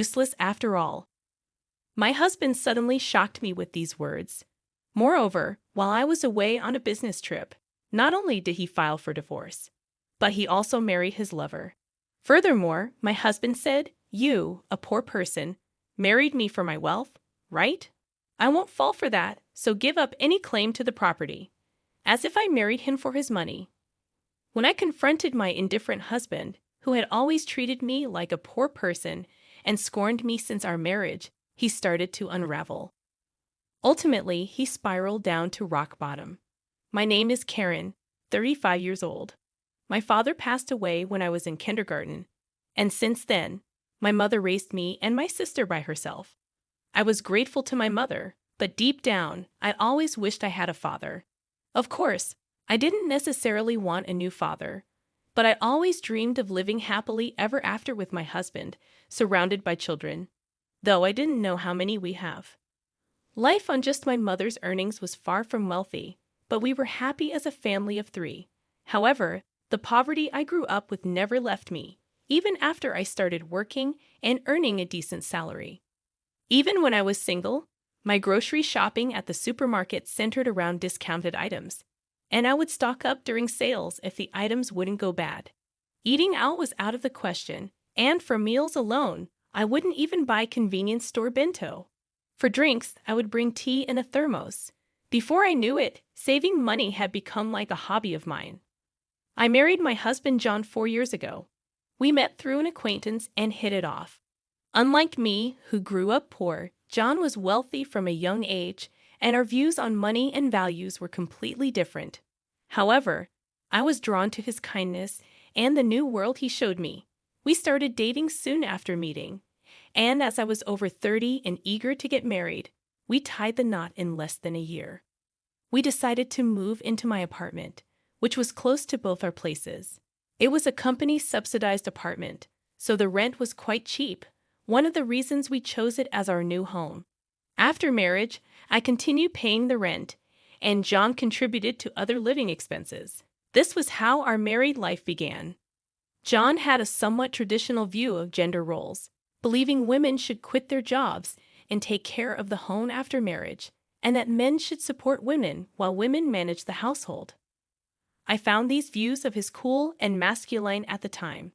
useless after all. My husband suddenly shocked me with these words. Moreover, while I was away on a business trip, not only did he file for divorce, but he also married his lover. Furthermore, my husband said, "You, a poor person, married me for my wealth, right? I won't fall for that, so give up any claim to the property." As if I married him for his money. When I confronted my indifferent husband, who had always treated me like a poor person and scorned me since our marriage, he started to unravel. Ultimately, he spiraled down to rock bottom. My name is Karen, 35 years old. My father passed away when I was in kindergarten, and since then, my mother raised me and my sister by herself. I was grateful to my mother, but deep down, I always wished I had a father. Of course, I didn't necessarily want a new father, but I always dreamed of living happily ever after with my husband, surrounded by children, though I didn't know how many we have. Life on just my mother's earnings was far from wealthy, but we were happy as a family of 3. However, the poverty I grew up with never left me, even after I started working and earning a decent salary. Even when I was single, my grocery shopping at the supermarket centered around discounted items, and I would stock up during sales if the items wouldn't go bad. Eating out was out of the question, and for meals alone, I wouldn't even buy convenience store bento. For drinks, I would bring tea in a thermos. Before I knew it, saving money had become like a hobby of mine. I married my husband John 4 years ago. We met through an acquaintance and hit it off. Unlike me, who grew up poor, John was wealthy from a young age, and our views on money and values were completely different. However, I was drawn to his kindness and the new world he showed me. We started dating soon after meeting, and as I was over 30 and eager to get married, we tied the knot in less than a year. We decided to move into my apartment, which was close to both our places. It was a company-subsidized apartment, so the rent was quite cheap. One of the reasons we chose it as our new home. After marriage, I continued paying the rent, and John contributed to other living expenses. This was how our married life began. John had a somewhat traditional view of gender roles, believing women should quit their jobs and take care of the home after marriage, and that men should support women while women managed the household. I found these views of his cool and masculine at the time.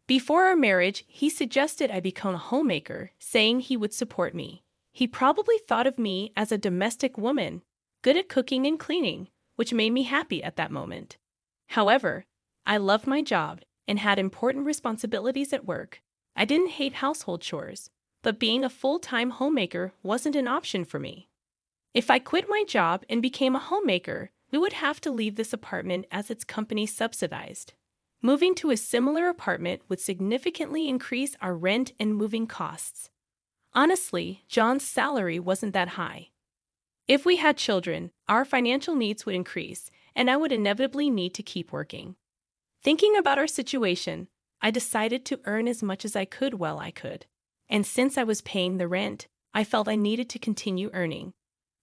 Before our marriage, he suggested I become a homemaker, saying he would support me. He probably thought of me as a domestic woman, good at cooking and cleaning, which made me happy at that moment. However, I loved my job and had important responsibilities at work. I didn't hate household chores, but being a full-time homemaker wasn't an option for me. If I quit my job and became a homemaker, we would have to leave this apartment as its company subsidized. Moving to a similar apartment would significantly increase our rent and moving costs. Honestly, John's salary wasn't that high. If we had children, our financial needs would increase, and I would inevitably need to keep working. Thinking about our situation, I decided to earn as much as I could while I could. And since I was paying the rent, I felt I needed to continue earning.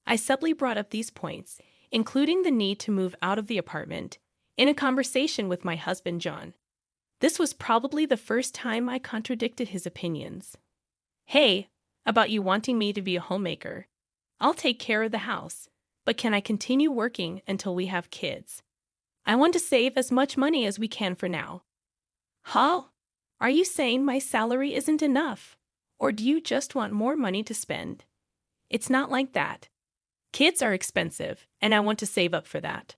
I subtly brought up these points, including the need to move out of the apartment, in a conversation with my husband John. This was probably the first time I contradicted his opinions. "Hey, about you wanting me to be a homemaker. I'll take care of the house, but can I continue working until we have kids? I want to save as much money as we can for now." "Huh? Are you saying my salary isn't enough? Or do you just want more money to spend?" "It's not like that. Kids are expensive, and I want to save up for that.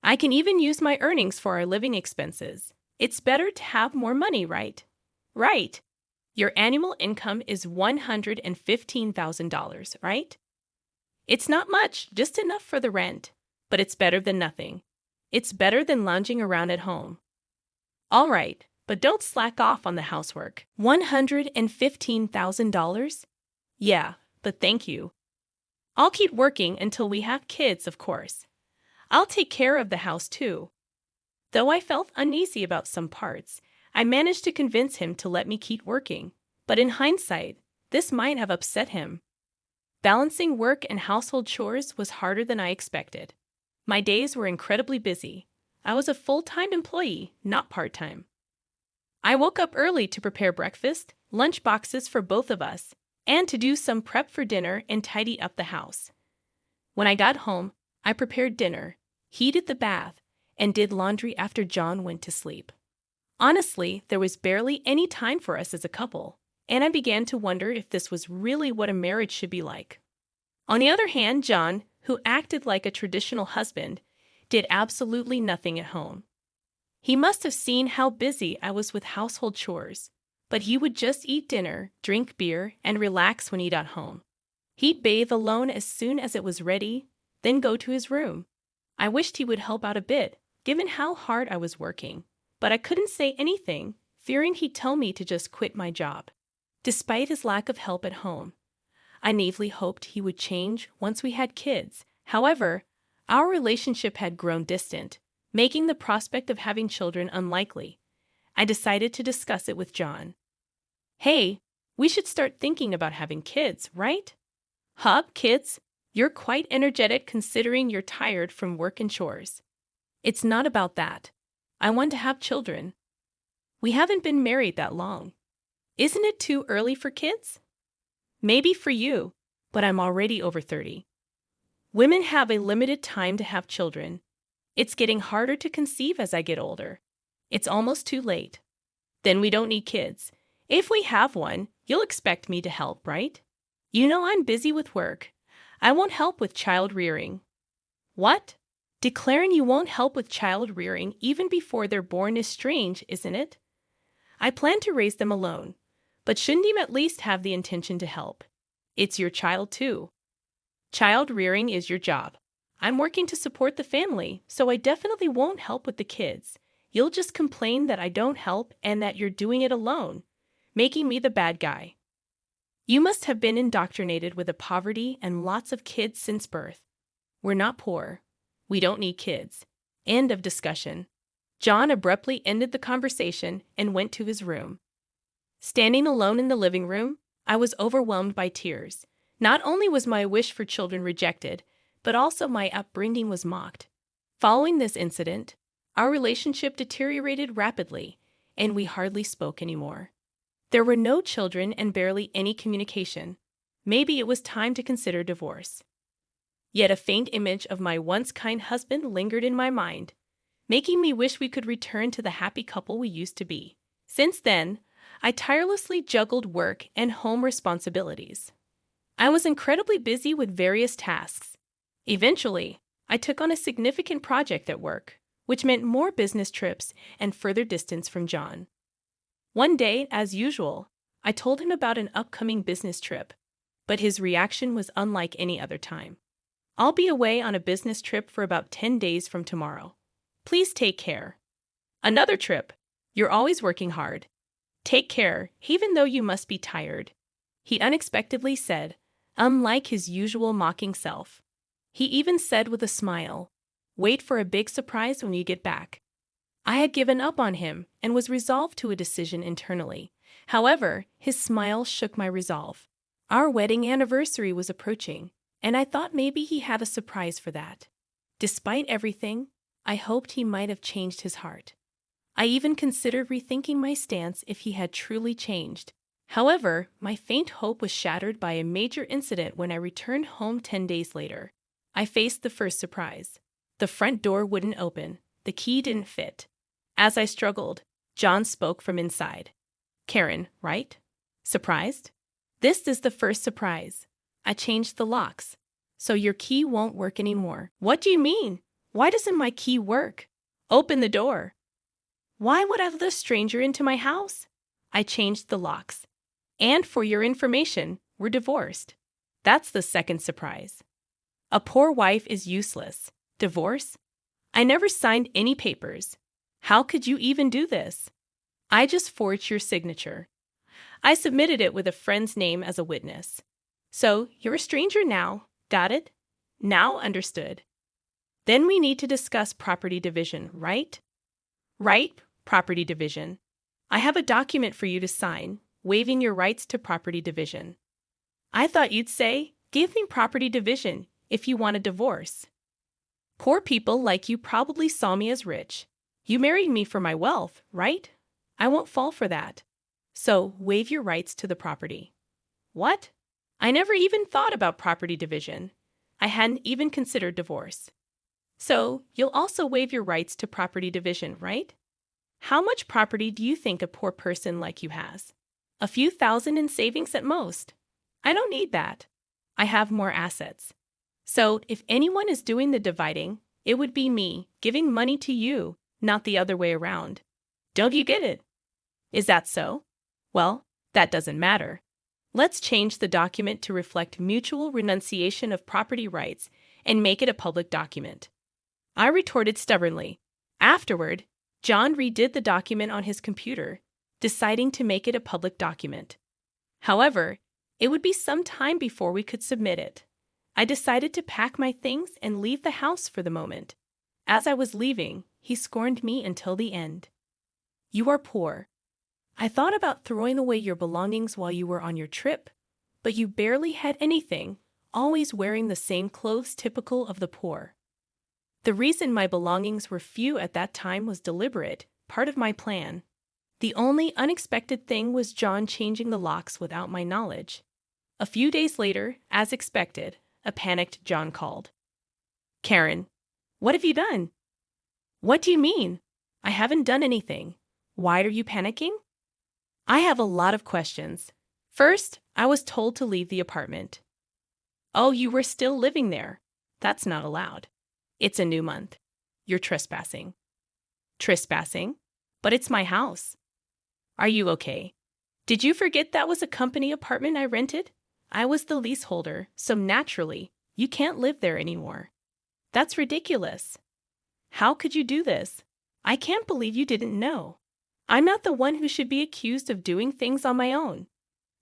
I can even use my earnings for our living expenses. It's better to have more money, right?" "Right. Your annual income is $115,000, right?" "It's not much, just enough for the rent, but it's better than nothing. It's better than lounging around at home." "All right, but don't slack off on the housework." $115,000? Yeah, but thank you. I'll keep working until we have kids, of course. I'll take care of the house too. Though I felt uneasy about some parts, I managed to convince him to let me keep working, but in hindsight, this might have upset him. Balancing work and household chores was harder than I expected. My days were incredibly busy. I was a full-time employee, not part-time. I woke up early to prepare breakfast, lunch boxes for both of us, and to do some prep for dinner and tidy up the house. When I got home, I prepared dinner, heated the bath, and did laundry after John went to sleep. Honestly, there was barely any time for us as a couple, and I began to wonder if this was really what a marriage should be like. On the other hand, John, who acted like a traditional husband, did absolutely nothing at home. He must have seen how busy I was with household chores, but he would just eat dinner, drink beer, and relax when he got home. He'd bathe alone as soon as it was ready, then go to his room. I wished he would help out a bit, given how hard I was working, but I couldn't say anything, fearing he'd tell me to just quit my job. Despite his lack of help at home, I naively hoped he would change once we had kids. However, our relationship had grown distant, making the prospect of having children unlikely. I decided to discuss it with John. "Hey, we should start thinking about having kids, right?" "Huh, kids? You're quite energetic considering you're tired from work and chores." "It's not about that. I want to have children. We haven't been married that long. Isn't it too early for kids?" "Maybe for you, but I'm already over 30. Women have a limited time to have children. It's getting harder to conceive as I get older. It's almost too late." "Then we don't need kids. If we have one, you'll expect me to help, right? You know I'm busy with work. I won't help with child rearing." "What? Declaring you won't help with child rearing even before they're born is strange, isn't it? I plan to raise them alone, but shouldn't you at least have the intention to help? It's your child too. Child rearing is your job. I'm working to support the family, so I definitely won't help with the kids. You'll just complain that I don't help and that you're doing it alone, making me the bad guy. You must have been indoctrinated with a poverty and lots of kids since birth. We're not poor. We don't need kids. End of discussion." John abruptly ended the conversation and went to his room. Standing alone in the living room, I was overwhelmed by tears. Not only was my wish for children rejected, but also my upbringing was mocked. Following this incident, our relationship deteriorated rapidly, and we hardly spoke anymore. There were no children and barely any communication. Maybe it was time to consider divorce. Yet a faint image of my once kind husband lingered in my mind, making me wish we could return to the happy couple we used to be. Since then, I tirelessly juggled work and home responsibilities. I was incredibly busy with various tasks. Eventually, I took on a significant project at work, which meant more business trips and further distance from John. One day, as usual, I told him about an upcoming business trip, but his reaction was unlike any other time. "I'll be away on a business trip for about 10 days from tomorrow. Please take care." "Another trip? You're always working hard. Take care, even though you must be tired," he unexpectedly said, unlike his usual mocking self. He even said with a smile, "Wait for a big surprise when you get back." I had given up on him and was resolved to a decision internally. However, his smile shook my resolve. Our wedding anniversary was approaching, and I thought maybe he had a surprise for that. Despite everything, I hoped he might have changed his heart. I even considered rethinking my stance if he had truly changed. However, my faint hope was shattered by a major incident when I returned home 10 days later. I faced the first surprise. The front door wouldn't open. The key didn't fit. As I struggled, John spoke from inside. "Karen, right? Surprised? This is the first surprise. I changed the locks, so your key won't work anymore." "What do you mean? Why doesn't my key work?" "Open the door." "Why would I let a stranger into my house?" "I changed the locks. And for your information, we're divorced." That's the second surprise. A poor wife is useless. Divorce? I never signed any papers. How could you even do this? I just forged your signature. I submitted it with a friend's name as a witness. So, you're a stranger now. Got it? Now understood. Then we need to discuss property division, right? Right, property division. I have a document for you to sign, waiving your rights to property division. I thought you'd say, give me property division if you want a divorce. Poor people like you probably saw me as rich. You married me for my wealth, right? I won't fall for that. So waive your rights to the property. What? I never even thought about property division. I hadn't even considered divorce. So you'll also waive your rights to property division, right? How much property do you think a poor person like you has? A few thousand in savings at most. I don't need that. I have more assets. So if anyone is doing the dividing, it would be me giving money to you, not the other way around. Don't you get it? Is that so? Well, that doesn't matter. Let's change the document to reflect mutual renunciation of property rights and make it a public document. I retorted stubbornly. Afterward, John redid the document on his computer, deciding to make it a public document. However, it would be some time before we could submit it. I decided to pack my things and leave the house for the moment. As I was leaving, he scorned me until the end. You are poor. I thought about throwing away your belongings while you were on your trip, but you barely had anything, always wearing the same clothes typical of the poor. The reason my belongings were few at that time was deliberate, part of my plan. The only unexpected thing was John changing the locks without my knowledge. A few days later, as expected, a panicked John called. Karen, what have you done? What do you mean? I haven't done anything. Why are you panicking? I have a lot of questions. First, I was told to leave the apartment. Oh, you were still living there. That's not allowed. It's a new month. You're trespassing. Trespassing? But it's my house. Are you okay? Did you forget that was a company apartment I rented? I was the leaseholder, so naturally, you can't live there anymore. That's ridiculous. How could you do this? I can't believe you didn't know. I'm not the one who should be accused of doing things on my own.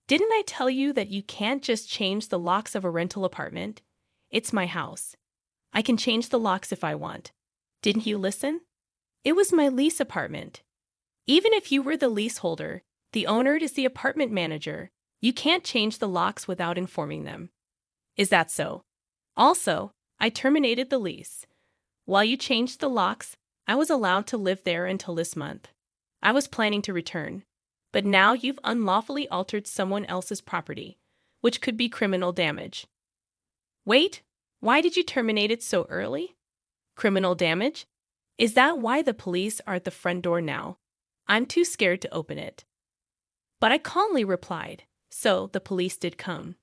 Didn't I tell you that you can't just change the locks of a rental apartment? It's my house. I can change the locks if I want. Didn't you listen? It was my lease apartment. Even if you were the leaseholder, the owner is the apartment manager. You can't change the locks without informing them. Is that so? Also, I terminated the lease. While you changed the locks, I was allowed to live there until this month. I was planning to return, but now you've unlawfully altered someone else's property, which could be criminal damage. Wait, why did you terminate it so early? Criminal damage? Is that why the police are at the front door now? I'm too scared to open it. But I calmly replied, so the police did come.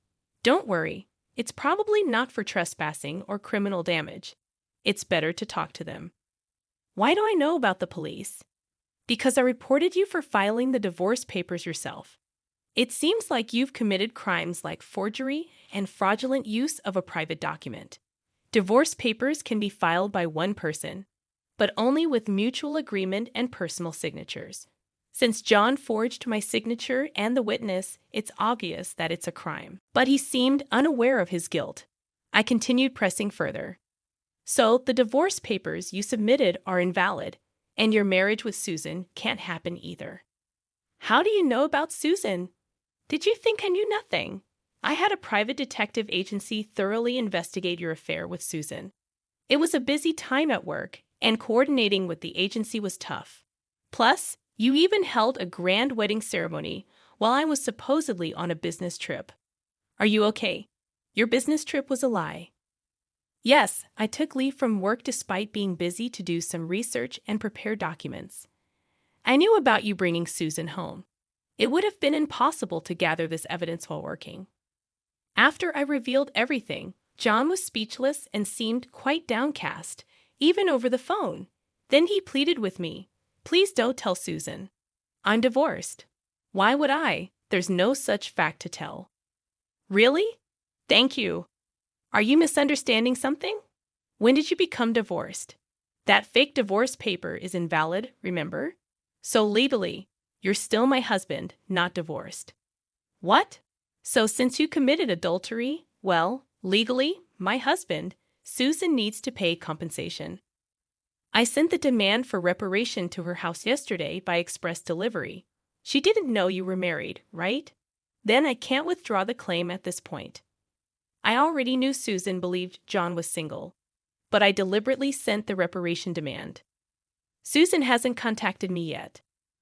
Don't worry, it's probably not for trespassing or criminal damage. It's better to talk to them. Why do I know about the police? Because I reported you for filing the divorce papers yourself. It seems like you've committed crimes like forgery and fraudulent use of a private document. Divorce papers can be filed by one person, but only with mutual agreement and personal signatures. Since John forged my signature and the witness, it's obvious that it's a crime. But he seemed unaware of his guilt. I continued pressing further. So the divorce papers you submitted are invalid, and your marriage with Susan can't happen either. How do you know about Susan? Did you think I knew nothing? I had a private detective agency thoroughly investigate your affair with Susan. It was a busy time at work, and coordinating with the agency was tough. Plus, you even held a grand wedding ceremony while I was supposedly on a business trip. Are you okay? Your business trip was a lie. Yes, I took leave from work despite being busy to do some research and prepare documents. I knew about you bringing Susan home. It would have been impossible to gather this evidence while working. After I revealed everything, John was speechless and seemed quite downcast, even over the phone. Then he pleaded with me, "Please don't tell Susan. I'm divorced." Why would I? There's no such fact to tell. Really? Thank you. Are you misunderstanding something? When did you become divorced? That fake divorce paper is invalid, remember? So legally, you're still my husband, not divorced. What? So since you committed adultery, well, legally, my husband, Susan needs to pay compensation. I sent the demand for reparation to her house yesterday by express delivery. She didn't know you were married, right? Then I can't withdraw the claim at this point. I already knew Susan believed John was single, but I deliberately sent the reparation demand. Susan hasn't contacted me yet,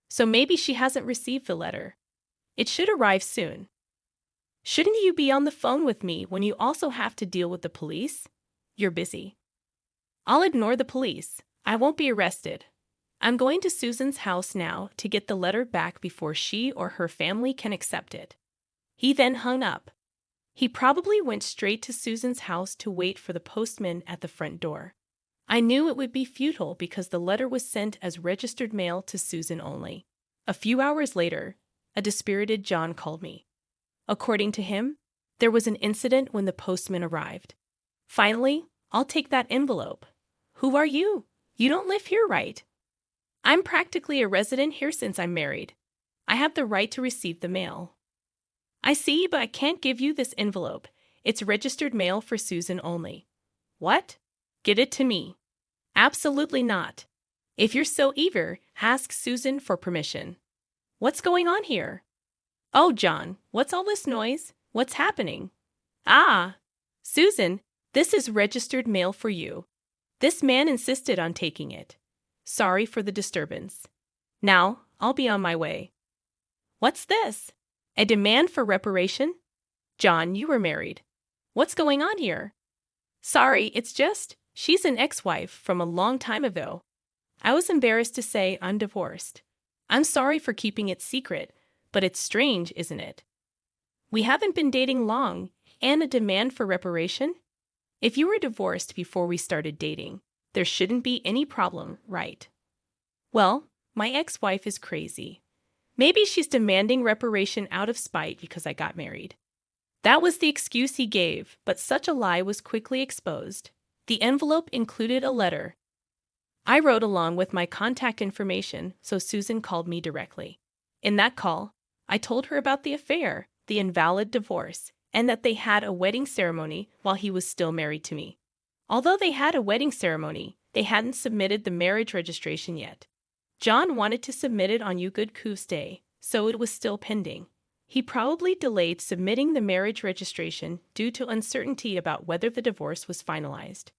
so maybe she hasn't received the letter. It should arrive soon. Shouldn't you be on the phone with me when you also have to deal with the police? You're busy. I'll ignore the police. I won't be arrested. I'm going to Susan's house now to get the letter back before she or her family can accept it. He then hung up. He probably went straight to Susan's house to wait for the postman at the front door. I knew it would be futile because the letter was sent as registered mail to Susan only. A few hours later, a dispirited John called me. According to him, there was an incident when the postman arrived. Finally, I'll take that envelope. Who are you? You don't live here, right? I'm practically a resident here since I'm married. I have the right to receive the mail. I see, but I can't give you this envelope. It's registered mail for Susan only. What? Get it to me. Absolutely not. If you're so eager, ask Susan for permission. What's going on here? Oh, John, what's all this noise? What's happening? Ah, Susan, this is registered mail for you. This man insisted on taking it. Sorry for the disturbance. Now, I'll be on my way. What's this? A demand for reparation? John, you were married. What's going on here? Sorry, it's just, she's an ex-wife from a long time ago. I was embarrassed to say I'm divorced. I'm sorry for keeping it secret, but it's strange, isn't it? We haven't been dating long, and a demand for reparation? If you were divorced before we started dating, there shouldn't be any problem, right? Well, my ex-wife is crazy. Maybe she's demanding reparation out of spite because I got married. That was the excuse he gave, but such a lie was quickly exposed. The envelope included a letter. I wrote along with my contact information, so Susan called me directly. In that call, I told her about the affair, the invalid divorce, and that they had a wedding ceremony while he was still married to me. Although they had a wedding ceremony, they hadn't submitted the marriage registration yet. John wanted to submit it on You Good Coos Day, so it was still pending. He probably delayed submitting the marriage registration due to uncertainty about whether the divorce was finalized.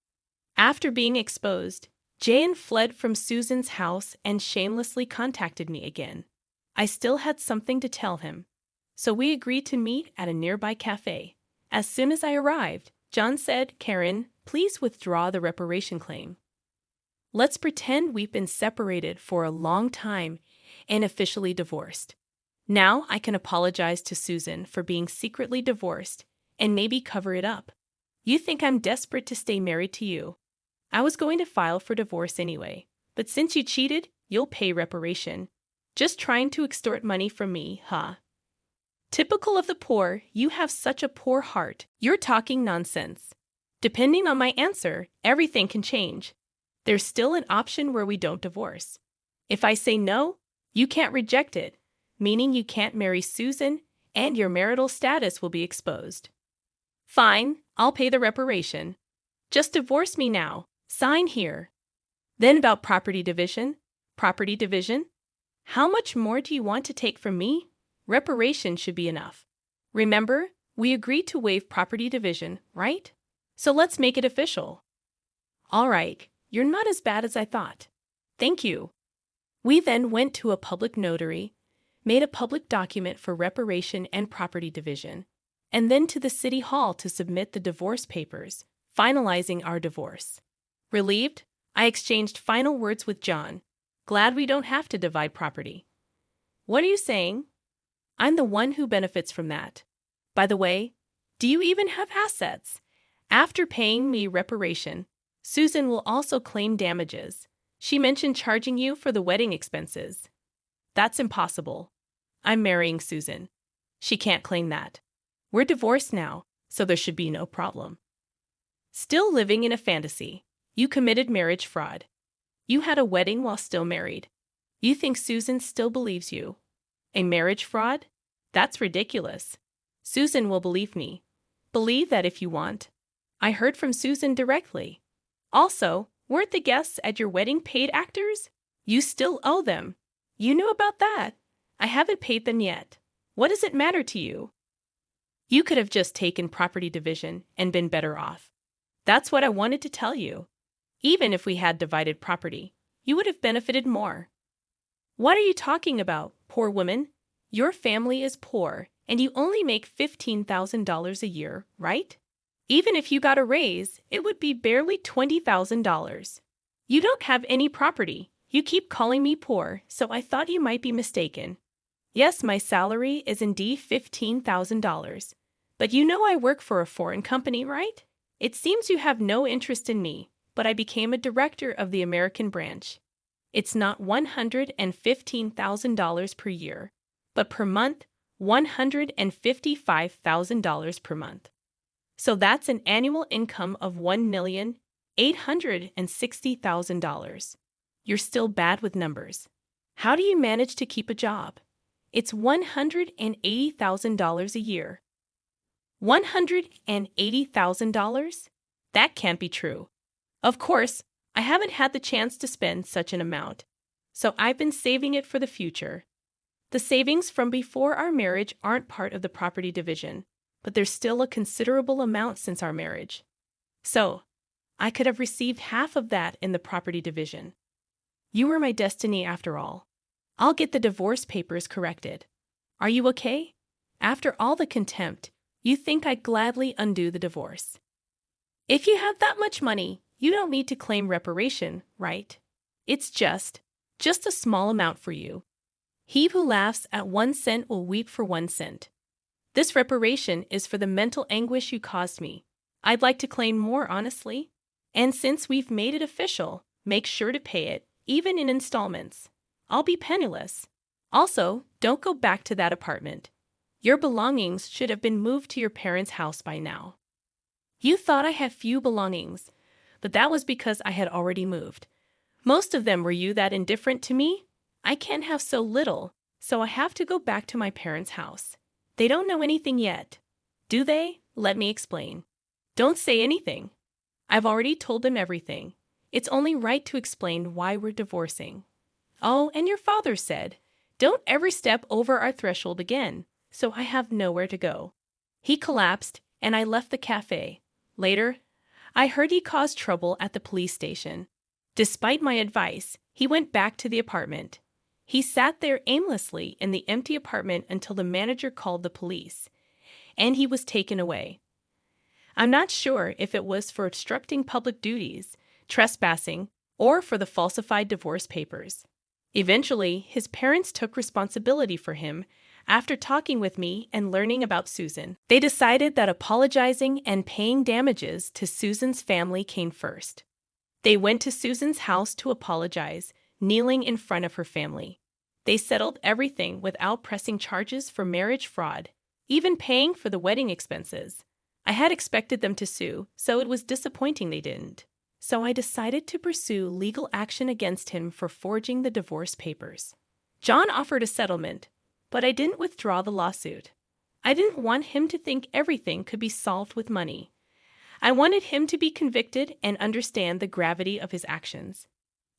After being exposed, Jan fled from Susan's house and shamelessly contacted me again. I still had something to tell him, so we agreed to meet at a nearby cafe. As soon as I arrived, John said, "Karen, please withdraw the reparation claim. Let's pretend we've been separated for a long time and officially divorced. Now I can apologize to Susan for being secretly divorced and maybe cover it up. You think I'm desperate to stay married to you. I was going to file for divorce anyway, but since you cheated, you'll pay reparation. Just trying to extort money from me, huh? Typical of the poor, you have such a poor heart. You're talking nonsense. Depending on my answer, everything can change. There's still an option where we don't divorce. If I say no, you can't reject it, meaning you can't marry Susan and your marital status will be exposed. Fine, I'll pay the reparation. Just divorce me now. Sign here. Then about property division. Property division? How much more do you want to take from me? Reparation should be enough. Remember, we agreed to waive property division, right? So let's make it official. All right, you're not as bad as I thought. Thank you. We then went to a public notary, made a public document for reparation and property division, and then to the city hall to submit the divorce papers, finalizing our divorce. Relieved, I exchanged final words with John. Glad we don't have to divide property. What are you saying? I'm the one who benefits from that. By the way, do you even have assets? After paying me reparation, Susan will also claim damages. She mentioned charging you for the wedding expenses. That's impossible. I'm marrying Susan. She can't claim that. We're divorced now, so there should be no problem. Still living in a fantasy. You committed marriage fraud. You had a wedding while still married. You think Susan still believes you. A marriage fraud? That's ridiculous. Susan will believe me. Believe that if you want. I heard from Susan directly. Also, weren't the guests at your wedding paid actors? You still owe them. You knew about that. I haven't paid them yet. What does it matter to you? You could have just taken property division and been better off. That's what I wanted to tell you. Even if we had divided property, you would have benefited more. What are you talking about, poor woman? Your family is poor, and you only make $15,000 a year, right? Even if you got a raise, it would be barely $20,000. You don't have any property. You keep calling me poor, so I thought you might be mistaken. Yes, my salary is indeed $15,000. But you know I work for a foreign company, right? It seems you have no interest in me, but I became a director of the American branch. It's not $115,000 per year, but per month, $155,000 per month. So that's an annual income of $1,860,000. You're still bad with numbers. How do you manage to keep a job? It's $180,000 a year. $180,000? That can't be true. Of course, I haven't had the chance to spend such an amount, so I've been saving it for the future. The savings from before our marriage aren't part of the property division, but there's still a considerable amount since our marriage. So, I could have received half of that in the property division. You were my destiny after all. I'll get the divorce papers corrected. Are you okay? After all the contempt, you think I'd gladly undo the divorce. If you have that much money, you don't need to claim reparation, right? It's just a small amount for you. He who laughs at 1 cent will weep for 1 cent. This reparation is for the mental anguish you caused me. I'd like to claim more, honestly. And since we've made it official, make sure to pay it, even in installments. I'll be penniless. Also, don't go back to that apartment. Your belongings should have been moved to your parents' house by now. You thought I had few belongings, but that was because I had already moved. Most of them were you that indifferent to me? I can't have so little, so I have to go back to my parents' house. They don't know anything yet. Do they? Let me explain. Don't say anything. I've already told them everything. It's only right to explain why we're divorcing. Oh, and your father said, don't ever step over our threshold again, so I have nowhere to go. He collapsed, and I left the cafe. Later, I heard he caused trouble at the police station. Despite my advice, he went back to the apartment. He sat there aimlessly in the empty apartment until the manager called the police, and he was taken away. I'm not sure if it was for obstructing public duties, trespassing, or for the falsified divorce papers. Eventually, his parents took responsibility for him after talking with me and learning about Susan. They decided that apologizing and paying damages to Susan's family came first. They went to Susan's house to apologize, kneeling in front of her family. They settled everything without pressing charges for marriage fraud, even paying for the wedding expenses. I had expected them to sue, so it was disappointing they didn't. So I decided to pursue legal action against him for forging the divorce papers. John offered a settlement, but I didn't withdraw the lawsuit. I didn't want him to think everything could be solved with money. I wanted him to be convicted and understand the gravity of his actions.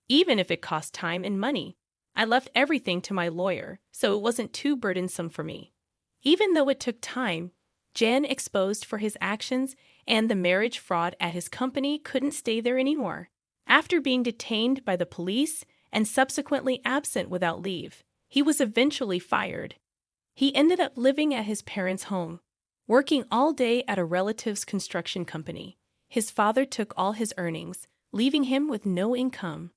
Even if it cost time and money, I left everything to my lawyer, so it wasn't too burdensome for me. Even though it took time, Jen exposed for his actions, and the marriage fraud at his company couldn't stay there anymore. After being detained by the police and subsequently absent without leave, he was eventually fired. He ended up living at his parents' home, working all day at a relative's construction company. His father took all his earnings, leaving him with no income.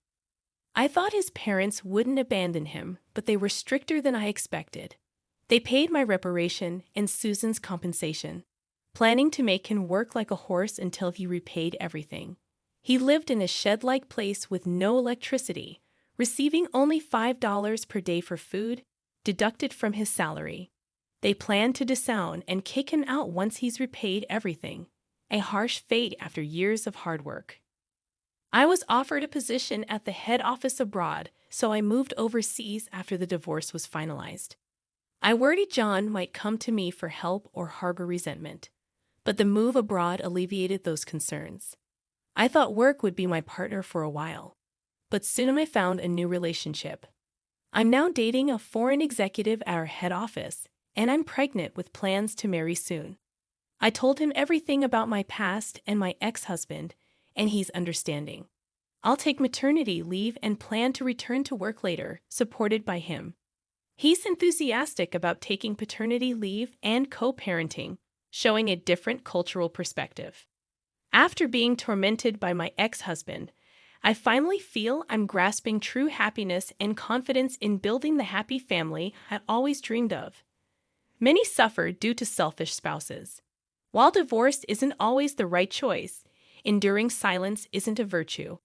I thought his parents wouldn't abandon him, but they were stricter than I expected. They paid my reparation and Susan's compensation, planning to make him work like a horse until he repaid everything. He lived in a shed-like place with no electricity, receiving only $5 per day for food, deducted from his salary. They planned to disown and kick him out once he's repaid everything, a harsh fate after years of hard work. I was offered a position at the head office abroad, so I moved overseas after the divorce was finalized. I worried John might come to me for help or harbor resentment, but the move abroad alleviated those concerns. I thought work would be my partner for a while, but soon I found a new relationship. I'm now dating a foreign executive at our head office, and I'm pregnant with plans to marry soon. I told him everything about my past and my ex-husband, and he's understanding. I'll take maternity leave and plan to return to work later, supported by him. He's enthusiastic about taking paternity leave and co-parenting, showing a different cultural perspective. After being tormented by my ex-husband, I finally feel I'm grasping true happiness and confidence in building the happy family I always dreamed of. Many suffer due to selfish spouses. While divorce isn't always the right choice, enduring silence isn't a virtue.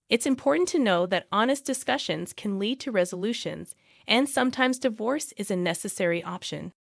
It's important to know that honest discussions can lead to resolutions, and sometimes divorce is a necessary option.